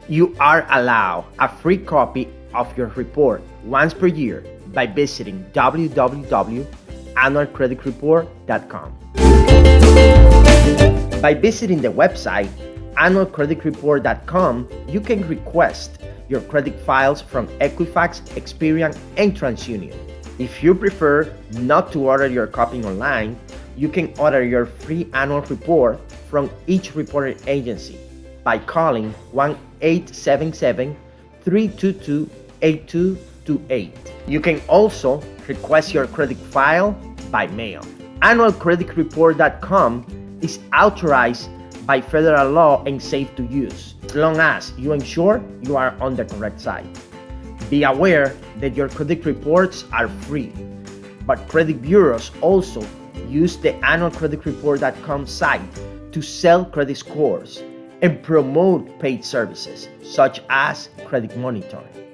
You are allowed a free copy of your report once per year by visiting www.annualcreditreport.com. By visiting the website annualcreditreport.com, you can request your credit files from Equifax, Experian, and TransUnion. If you prefer not to order your copy online, you can order your free annual report from each reporting agency by calling 1-877-322-8228. You can also request your credit file by mail. Annualcreditreport.com is authorized by federal law and safe to use, as long as you ensure you are on the correct site. Be aware that your credit reports are free, but credit bureaus also use the annualcreditreport.com site to sell credit scores and promote paid services such as credit monitoring.